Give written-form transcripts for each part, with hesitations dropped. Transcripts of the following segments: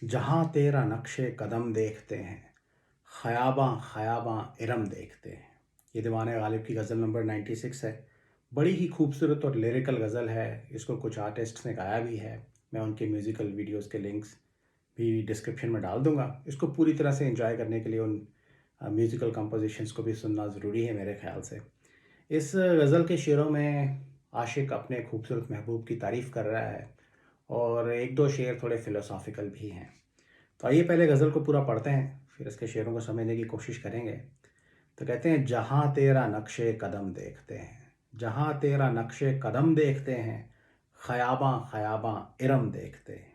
जहाँ तेरा नक्शे कदम देखते हैं, ख़याबां ख़याबां इरम देखते हैं। ये दीवाने गालिब की गज़ल नंबर 96 है। बड़ी ही खूबसूरत और लिरिकल गज़ल है। इसको कुछ आर्टिस्ट्स ने गाया भी है। मैं उनके म्यूज़िकल वीडियोज़ के लिंक्स भी डिस्क्रिप्शन में डाल दूँगा। इसको पूरी तरह से एन्जॉय करने के लिए उन म्यूज़िकल कंपोज़िशंस को भी सुनना ज़रूरी है मेरे ख़्याल से। इस गज़ल के शेरों में आशिक अपने खूबसूरत महबूब की तारीफ़ कर रहा है और 1-2 शेर थोड़े फ़िलोसॉफ़िकल भी हैं। तो आइए पहले गज़ल को पूरा पढ़ते हैं, फिर इसके शेरों को समझने की कोशिश करेंगे। तो कहते हैं, जहाँ तेरा नक्शे कदम देखते हैं, जहाँ तेरा नक्शे कदम देखते हैं, ख़याबां ख़याबां इरम देखते हैं।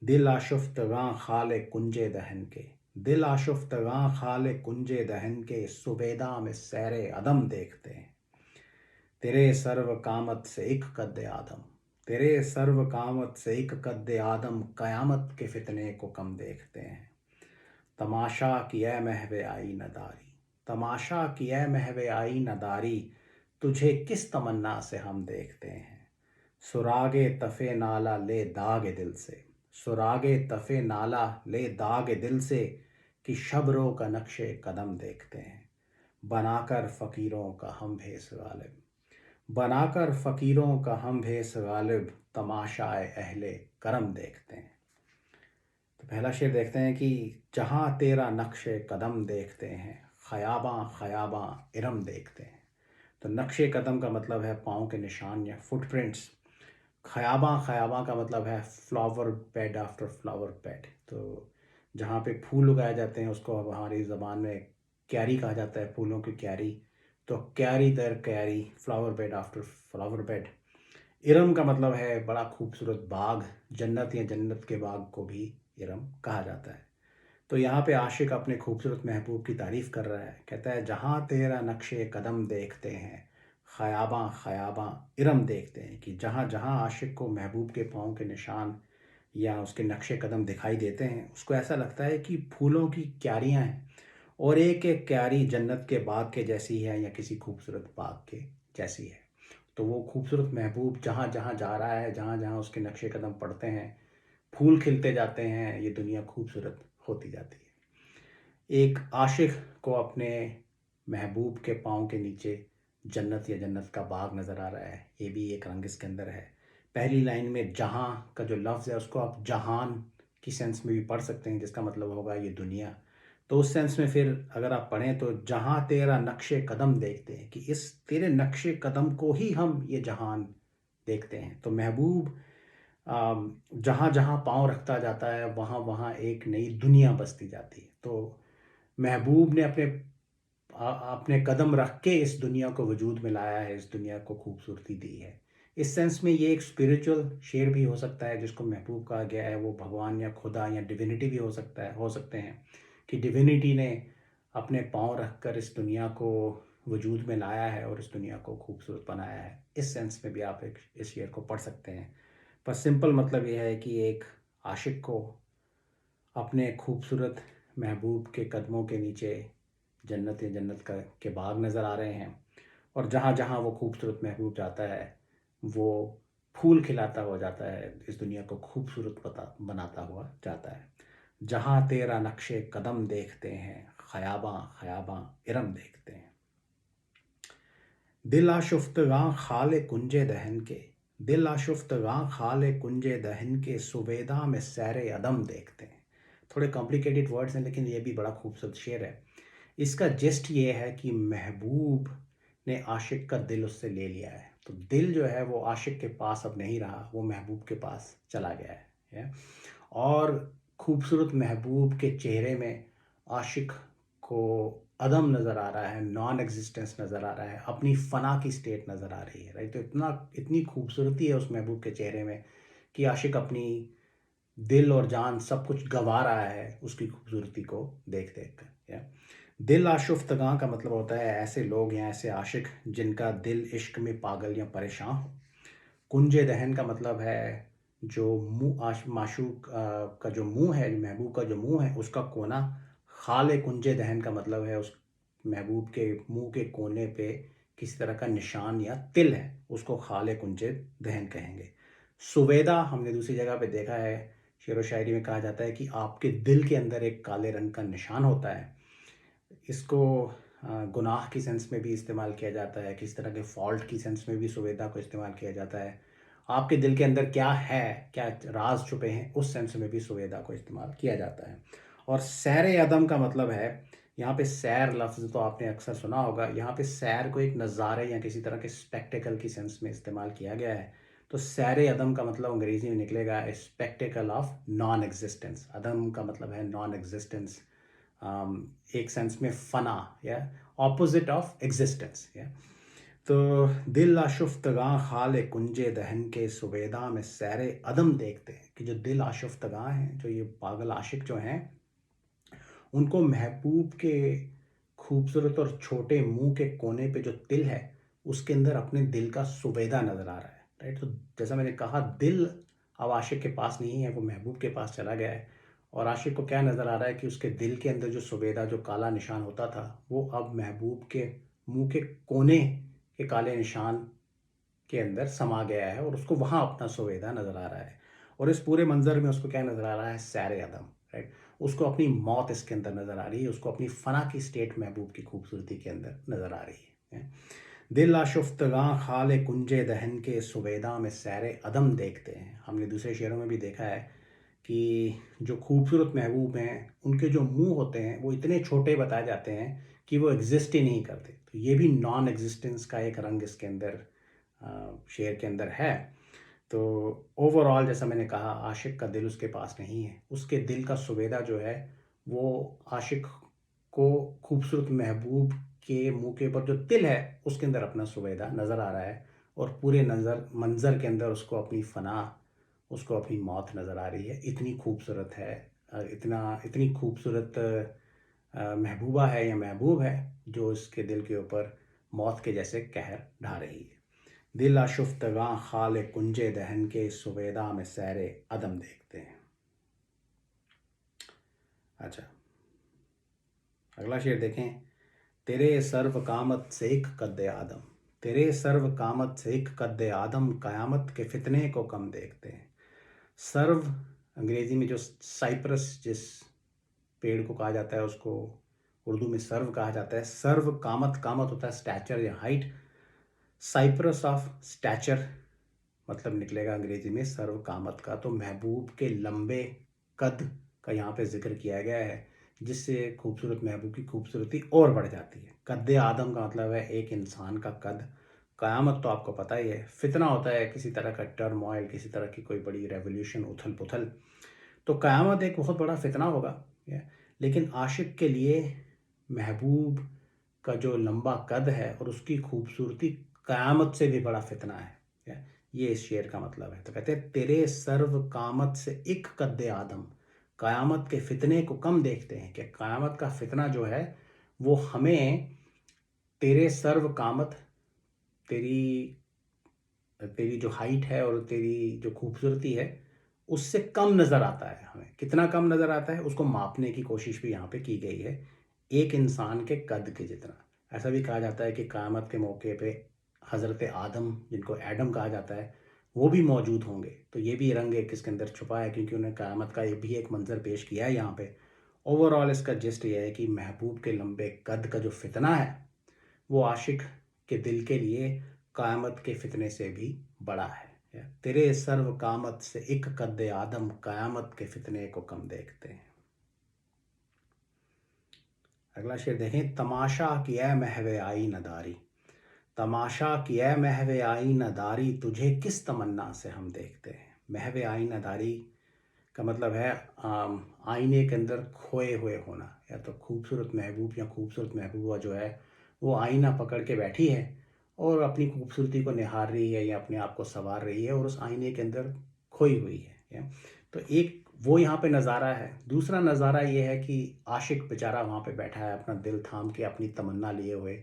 दिल आशुफ्तगां खाले कुंजे दहन के, दिल आशुफ्तगां खाले कुंजे दहन के, सुबेदा में सैरे अदम देखते हैं। तेरे सर्व कामत से एक कद्दे आदम, तेरे सर्व कामत से एक कद्दे आदम, कयामत के फितने को कम देखते हैं। तमाशा की ए महवे आई नदारी, तमाशा की ए महवे आई नदारी, तुझे किस तमन्ना से हम देखते हैं। सुरागे तफे नाला ले दागे दिल से, सुरागे तफे नाला ले दागे दिल से, कि शबरों का नक्शे कदम देखते हैं। बनाकर फ़कीरों का हम भेस गालिब, बनाकर फ़कीरों का हम भेस गालिब, तमाशाए अहले करम देखते हैं। तो पहला शेर देखते हैं कि जहाँ तेरा नक्शे कदम देखते हैं, ख़याबां ख़याबां इरम देखते हैं। तो नक्शे कदम का मतलब है पाँव के निशान या फुटप्रिंट्स। ख़याबां ख़याबां का मतलब है flower bed after flower bed. तो जहाँ पे फूल उगाए जाते हैं उसको हमारी ज़बान में क्यारी कहा जाता है, फूलों की क्यारी। तो क्यारी दर क्यारी, flower bed after flower bed. Iram का मतलब है बड़ा खूबसूरत बाग, जन्नत या जन्नत के बाग को भी इरम कहा जाता है। तो यहाँ पे आशिक अपने खूबसूरत महबूब की तारीफ़ कर रहा है। कहता है, जहाँ तेरा नक्शे कदम देखते हैं, ख़याबां ख़याबां इरम देखते हैं। कि जहाँ जहाँ आशिक को महबूब के पाँव के निशान या उसके नक्शे कदम दिखाई देते हैं, उसको ऐसा लगता है कि फूलों की क्यारियाँ हैं और एक एक क्यारी जन्नत के बाग के जैसी है या किसी खूबसूरत बाग के जैसी है। तो वो खूबसूरत महबूब जहाँ जहाँ जा रहा है, जहाँ जहाँ उसके नक्शे कदम पड़ते हैं, फूल खिलते जाते हैं, ये दुनिया खूबसूरत होती जाती है। एक आशिक को अपने महबूब के पाँव के नीचे जन्नत या जन्नत का बाग नज़र आ रहा है, ये भी एक रंग इसके अंदर है। पहली लाइन में जहाँ का जो लफ्ज़ है उसको आप जहान की सेंस में भी पढ़ सकते हैं, जिसका मतलब होगा ये दुनिया। तो उस सेंस में फिर अगर आप पढ़ें तो जहाँ तेरा नक्शे कदम देखते हैं, कि इस तेरे नक्शे कदम को ही हम ये जहान देखते हैं। तो महबूब जहाँ जहाँ पाँव रखता जाता है वहाँ वहाँ एक नई दुनिया बसती जाती है। तो महबूब ने अपने कदम रख के इस दुनिया को वजूद में लाया है, इस दुनिया को खूबसूरती दी है। इस सेंस में ये एक स्पिरिचुअल शेर भी हो सकता है, जिसको महबूब कहा गया है। वो भगवान या खुदा या डिविनिटी भी हो सकता है, हो सकते हैं कि डिविनिटी ने अपने पाँव रख कर इस दुनिया को वजूद में लाया है और इस दुनिया को खूबसूरत बनाया है। इस सेंस में भी आप एक इस शेर को पढ़ सकते हैं। पर सिंपल मतलब ये है कि एक आशिक को अपने खूबसूरत महबूब के कदमों के नीचे जन्नत या जन्नत का के बाग नज़र आ रहे हैं और जहाँ जहाँ वो खूबसूरत महबूब जाता है वो फूल खिलाता हुआ जाता है, इस दुनिया को खूबसूरत बनाता हुआ जाता है। जहाँ तेरा नक्शे कदम देखते हैं, ख़याबां ख़याबां इरम देखते हैं। दिल आशुफ्तगां खाले कुंजे दहन के, दिल आशुफ्तगां खाले कुंजे दहन के, सुबेदा में सैरे अदम देखते हैं। थोड़े कॉम्प्लिकेटेड वर्ड्स हैं लेकिन ये भी बड़ा खूबसूरत शेर है। इसका जेस्ट ये है कि महबूब ने आशिक का दिल उससे ले लिया है। तो दिल जो है वो आशिक के पास अब नहीं रहा, वो महबूब के पास चला गया है। और खूबसूरत महबूब के चेहरे में आशिक को अदम नज़र आ रहा है, नॉन एग्जिस्टेंस नज़र आ रहा है, अपनी फ़ना की स्टेट नज़र आ रही है, राइट। तो इतनी खूबसूरती है उस महबूब के चेहरे में कि आशिक अपनी दिल और जान सब कुछ गंवा रहा है उसकी खूबसूरती को देख देख कर, या दिल आशुफ्तगां का मतलब होता है ऐसे लोग या ऐसे आशिक जिनका दिल इश्क में पागल या परेशान हो। कुंजे दहन का मतलब है जो माशूक का जो मुंह है, महबूब का जो मुंह है उसका कोना। खाले कुंजे दहन का मतलब है उस महबूब के मुंह के कोने पे किसी तरह का निशान या तिल है, उसको खाले कुंजे दहन कहेंगे। सुवेदा हमने दूसरी जगह पे देखा है शेरो शायरी में कहा जाता है कि आपके दिल के अंदर एक काले रंग का निशान होता है। इसको गुनाह की सेंस में भी इस्तेमाल किया जाता है, किसी तरह के फ़ॉल्ट की सेंस में भी सुवेदा को इस्तेमाल किया जाता है। आपके दिल के अंदर क्या है, क्या राज़ छुपे हैं, उस सेंस में भी सुवेदा को इस्तेमाल किया जाता है। और सैर अदम का मतलब है, यहाँ पे सैर लफ्ज़ तो आपने अक्सर सुना होगा, यहाँ पे सैर को एक नज़ारे या किसी तरह के स्पेक्टेकल की सेंस में इस्तेमाल किया गया है। तो सैर अदम का मतलब अंग्रेज़ी में निकलेगा ए स्पेक्टेकल ऑफ नॉन एग्जिस्टेंस। अदम का मतलब है नॉन एग्जिस्टेंस, एक सेंस में फना या ऑपोजिट ऑफ एग्जिस्टेंस या। तो दिल आशुफ्तगां खाले कुंजे दहन के सुबेदा में सैरे अदम देखते हैं कि जो दिल आशुफ्तगां हैं, जो ये पागल आशिक जो हैं, उनको महबूब के खूबसूरत और छोटे मुंह के कोने पे जो तिल है, उसके अंदर अपने दिल का सुबेदा नज़र आ रहा है, राइट। तो जैसा मैंने कहा, दिल अब आशिक के पास नहीं है, वो महबूब के पास चला गया है। और आशिक को क्या नज़र आ रहा है कि उसके दिल के अंदर जो सुबेदा, जो काला निशान होता था, वो अब महबूब के मुंह के कोने के काले निशान के अंदर समा गया है और उसको वहाँ अपना सुवेदा नज़र आ रहा है। और इस पूरे मंज़र में उसको क्या नज़र आ रहा है? सैर अदम, राइट। उसको अपनी मौत इसके अंदर नज़र आ रही है, उसको अपनी फ़ना की स्टेट महबूब की खूबसूरती के अंदर नज़र आ रही है। दिल आशुफ्तगां खाले कुंजे दहन के सुवेदा में सैर अदम देखते हैं। हमने दूसरे शेरों में भी देखा है कि जो खूबसूरत महबूब हैं, उनके जो मुंह होते हैं वो इतने छोटे बताए जाते हैं कि वो एग्जिस्ट ही नहीं करते। तो ये भी नॉन एग्जिस्टेंस का एक रंग इसके अंदर, शेर के अंदर है। तो ओवरऑल जैसा मैंने कहा, आशिक का दिल उसके पास नहीं है, उसके दिल का सुवेदा जो है वो आशिक को खूबसूरत महबूब के मुंह के ऊपर जो तिल है उसके अंदर अपना सुवेदा नज़र आ रहा है। और पूरे नज़र मंज़र के अंदर उसको अपनी फ़ना, उसको अपनी मौत नज़र आ रही है। इतनी खूबसूरत है, इतनी खूबसूरत महबूबा है या महबूब है जो इसके दिल के ऊपर मौत के जैसे कहर ढा रही है। दिल आशुफ्तगां खाले कुंजे दहन के सुवेदा में सैरे अदम देखते हैं। अच्छा, अगला शेर देखें। तेरे सर्व कामत से एक कद्दे आदम, तेरे सर्व कामत से एक कद्दे आदम, कयामत के फितने को कम देखते हैं। सर्व अंग्रेजी में जो साइप्रस जिस पेड़ को कहा जाता है, उसको उर्दू में सर्व कहा जाता है। सर्व कामत, कामत होता है स्टैचर या हाइट, साइप्रस ऑफ स्टैचर मतलब निकलेगा अंग्रेजी में सर्व कामत का। तो महबूब के लंबे कद का यहाँ पे जिक्र किया गया है, जिससे खूबसूरत महबूब की खूबसूरती और बढ़ जाती है। कद्दे आदम का मतलब है एक इंसान का कद। क़यामत तो आपको पता ही है, फितना होता है किसी तरह का टर्मोइल, किसी तरह की कोई बड़ी रेवोल्यूशन, उथल पुथल। तो क़यामत एक बहुत बड़ा फितना होगा। लेकिन आशिक के लिए महबूब का जो लंबा कद है और उसकी खूबसूरती क़यामत से भी बड़ा फितना है। ये इस शेर का मतलब है। तो कहते हैं तेरे सर्व कामत से एक कद्दे आदम, क़यामत के फितने को कम देखते हैं। कि क़यामत का फितना जो है वो हमें तेरे सर्व कामत, तेरी तेरी जो हाइट है और तेरी जो खूबसूरती है उससे कम नज़र आता है। हमें कितना कम नज़र आता है उसको मापने की कोशिश भी यहाँ पे की गई है, एक इंसान के कद के जितना। ऐसा भी कहा जाता है कि क़यामत के मौके पे हज़रत आदम, जिनको एडम कहा जाता है, वो भी मौजूद होंगे। तो ये भी रंग एक इसके अंदर छुपा है, क्योंकि उन्हें क़यामत का ये भी एक मंज़र पेश किया है यहाँ पे। ओवरऑल इसका जिस्ट ये है कि महबूब के लंबे कद का जो फितना है वो आशिक के दिल के लिए क़यामत के फितने से भी बड़ा है। तेरे सर्व कामत से एक कद्दे आदम, क़यामत के फितने को कम देखते हैं। अगला शेर देखें। तमाशा किया महवे आई नदारी, तमाशा किया महवे आई नदारी, तुझे किस तमन्ना से हम देखते हैं। महवे आई नदारी का मतलब है आईने के अंदर खोए हुए होना। या तो खूबसूरत महबूब या खूबसूरत महबूबा जो है वो आईना पकड़ के बैठी है और अपनी खूबसूरती को निहार रही है या अपने आप को संवार रही है और उस आईने के अंदर खोई हुई है, या? तो एक वो यहाँ पे नज़ारा है। दूसरा नज़ारा ये है कि आशिक बेचारा वहाँ पे बैठा है अपना दिल थाम के, अपनी तमन्ना लिए हुए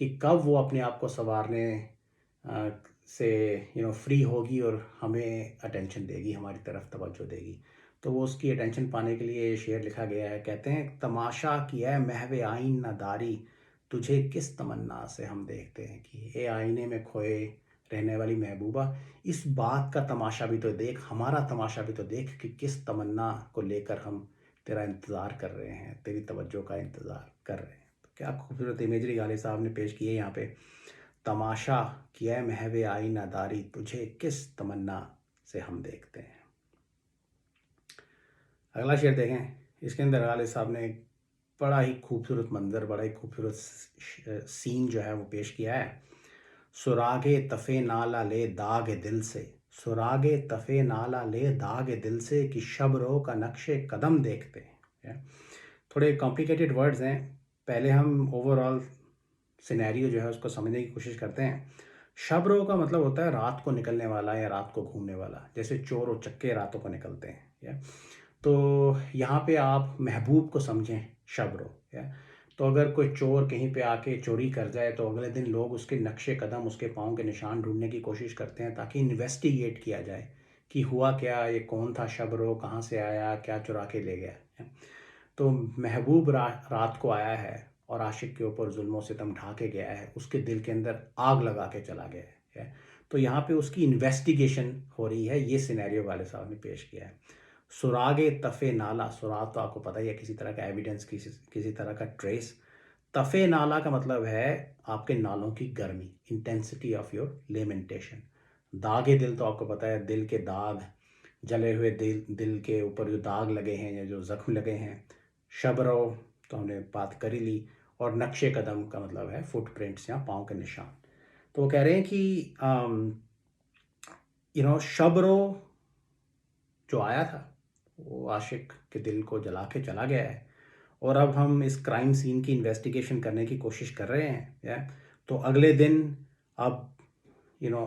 कि कब वो अपने आप को संवारने अ, से फ्री होगी और हमें अटेंशन देगी, हमारी तरफ तवज्जो देगी। तो वो उसकी अटेंशन पाने के लिए ये शेर लिखा गया है। कहते हैं तमाशा किया महवे आईन नदारी, तुझे किस तमन्ना से हम देखते हैं। कि ये आईने में खोए रहने वाली महबूबा, इस बात का तमाशा भी तो देख, हमारा तमाशा भी तो देख कि किस तमन्ना को लेकर हम तेरा इंतज़ार कर रहे हैं, तेरी तवज्जो का इंतज़ार कर रहे हैं। तो क्या खूबसूरत इमेजरी गालिब साहब ने पेश की है यहाँ पे। तमाशा किया महवे आईना दारी, तुझे किस तमन्ना से हम देखते हैं। अगला शेर देखें, इसके अंदर गालिब साहब ने एक बड़ा ही खूबसूरत मंज़र, बड़ा ही खूबसूरत सीन जो है वो पेश किया है। सुरागे तफ़े नाला ले दाग दिल से, सुरागे तफ़े नाला ले दाग दिल से कि शब रो का नक्शे कदम देखते हैं। थोड़े कॉम्प्लिकेटेड वर्ड्स हैं, पहले हम ओवरऑल सिनेरियो जो है उसको समझने की कोशिश करते हैं। शब रो का मतलब होता है रात को निकलने वाला या रात को घूमने वाला, जैसे चोर और चक्के रातों को निकलते हैं। या तो यहाँ पे आप महबूब को समझें शब रो। या तो अगर कोई चोर कहीं पे आके चोरी कर जाए तो अगले दिन लोग उसके नक्शे कदम, उसके पाँव के निशान ढूंढने की कोशिश करते हैं ताकि इन्वेस्टिगेट किया जाए कि हुआ क्या, ये कौन था शब रो, कहाँ से आया, क्या चुरा के ले गया। तो महबूब रात को आया है और आशिक के ऊपर जुल्म सितम ढा के गया है, उसके दिल के अंदर आग लगा के चला गया है। तो यहाँ पे उसकी इन्वेस्टिगेशन हो रही है, ये सिनेरियो वाले साहब ने पेश किया है। सुरागे तफ़े नाला, सुराग तो आपको पता ही है, किसी तरह का एविडेंस, किसी तरह का ट्रेस। तफ़े नाला का मतलब है आपके नालों की गर्मी, इंटेंसिटी ऑफ योर लेमेंटेशन। दागे दिल तो आपको पता है, दिल के दाग, जले हुए दिल के ऊपर जो दाग लगे हैं या जो ज़ख्म लगे हैं। शबरो तो हमने बात कर ही ली, और नक्शे कदम का मतलब है फुटप्रिंट्स या पाँव के निशान। तो वो कह रहे हैं कि शबरो जो आया था वो आशिक के दिल को जला के चला गया है, और अब हम इस क्राइम सीन की इन्वेस्टिगेशन करने की कोशिश कर रहे हैं। या तो अगले दिन अब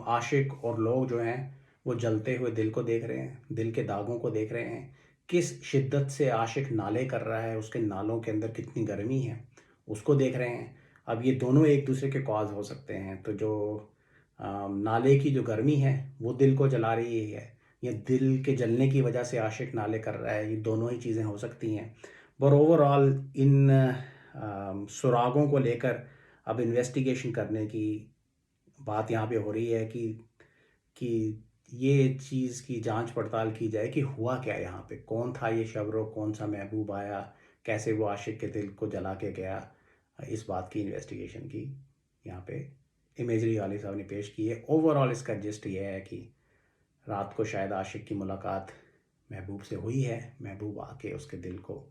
आशिक और लोग जो हैं वो जलते हुए दिल को देख रहे हैं, दिल के दागों को देख रहे हैं, किस शिद्दत से आशिक नाले कर रहा है, उसके नालों के अंदर कितनी गर्मी है उसको देख रहे हैं। अब ये दोनों एक दूसरे के कॉज हो सकते हैं, तो जो नाले की जो गर्मी है वो दिल को जला रही है, या दिल के जलने की वजह से आशिक नाले कर रहा है, ये दोनों ही चीज़ें हो सकती हैं। पर ओवरऑल इन सुरागों को लेकर अब इन्वेस्टिगेशन करने की बात यहाँ पे हो रही है कि ये चीज़ की जांच पड़ताल की जाए कि हुआ क्या यहाँ पे, कौन था ये शबरो, कौन सा महबूब आया, कैसे वो आशिक के दिल को जला के गया। इस बात की इन्वेस्टिगेशन की यहाँ पे इमेजरी वाली साहब ने पेश की है। ओवरऑल इसका जिस्ट ये है कि रात को शायद आशिक की मुलाकात महबूब से हुई है, महबूब आके उसके दिल को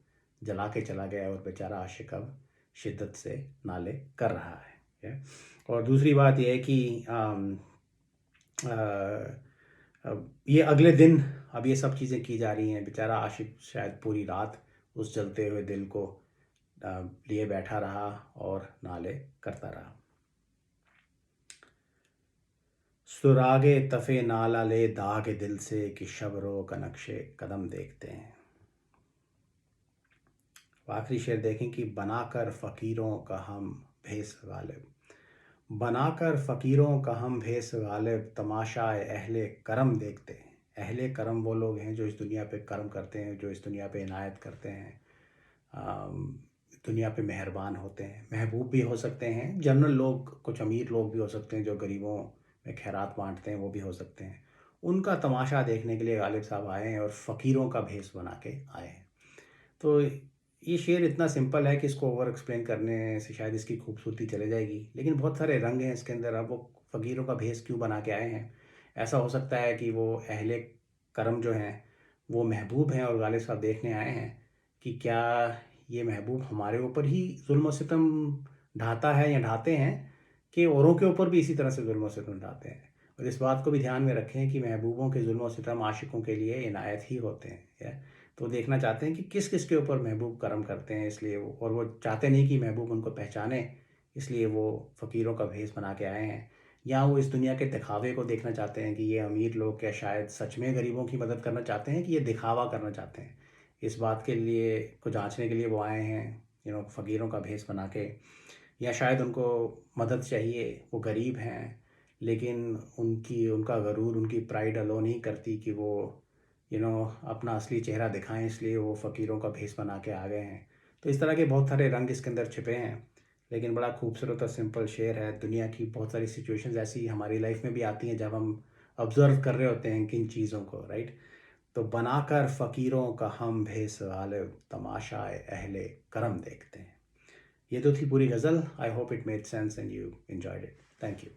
जला के चला गया, और बेचारा आशिक अब शिद्दत से नाले कर रहा है। और दूसरी बात यह है कि अब ये अगले दिन अब ये सब चीज़ें की जा रही हैं, बेचारा आशिक शायद पूरी रात उस जलते हुए दिल को लिए बैठा रहा और नाले करता रहा। सुरागे तफ़े नाला ले दाग दिल से कि शबरों का नक्शे कदम देखते हैं। आखिरी शेर देखें कि बनाकर फ़कीरों का हम भेस गालिब, बनाकर फ़कीरों का हम भेस गालिब, तमाशाए अहले करम देखते हैं। अहले करम वो लोग हैं जो इस दुनिया पे करम करते हैं, जो इस दुनिया पे इनायत करते हैं, दुनिया पे मेहरबान होते हैं। महबूब भी हो सकते हैं, जनरल लोग, कुछ अमीर लोग भी हो सकते हैं जो गरीबों में खैरात बांटते हैं, वो भी हो सकते हैं। उनका तमाशा देखने के लिए गालिब साहब आए हैं और फ़कीरों का भेस बना के आए हैं। तो ये शेर इतना सिंपल है कि इसको ओवर एक्सप्लेन करने से शायद इसकी खूबसूरती चले जाएगी, लेकिन बहुत सारे रंग हैं इसके अंदर। अब वो फ़कीरों का भेस क्यों बना के आए हैं? ऐसा हो सकता है कि वो अहले करम जो हैं वो महबूब हैं, और गालिब साहब देखने आए हैं कि क्या ये महबूब हमारे ऊपर ही जुल्म सितम ढाता है या ढाते हैं, कि औरों के ऊपर भी इसी तरह से जुल्म सितम ढाते हैं। और इस बात को भी ध्यान में रखें कि महबूबों के जुल्म सितम आशिकों के लिए इनायत ही होते हैं। तो देखना चाहते हैं कि किस किस के ऊपर महबूब करम करते हैं, इसलिए वो चाहते नहीं कि महबूब उनको पहचाने, इसलिए वो फ़कीरों का भेस बना के आए हैं। या वो इस दुनिया के दिखावे को देखना चाहते हैं कि ये अमीर लोग क्या शायद सच में गरीबों की मदद करना चाहते हैं, कि ये दिखावा करना चाहते हैं। इस बात के लिए को जांचने के लिए वो आए हैं, फ़कीरों का भेस बना के। या शायद उनको मदद चाहिए, वो गरीब हैं, लेकिन उनका गरूर, उनकी प्राइड अलो नहीं करती कि वो अपना असली चेहरा दिखाएं, इसलिए वो फ़कीरों का भेस बना के आ गए हैं। तो इस तरह के बहुत सारे रंग इसके अंदर छिपे हैं। लेकिन बड़ा खूबसूरत और सिंपल शेर है। दुनिया की बहुत सारी सिचुएशंस ऐसी हमारी लाइफ में भी आती हैं जब हम ऑब्ज़र्व कर रहे होते हैं किन चीज़ों को, राइट? तो बनाकर फ़कीरों का हम भेस गालिब, तमाशाए अहले करम देखते हैं। ये तो थी पूरी गज़ल। I hope it made sense and you enjoyed it. Thank you.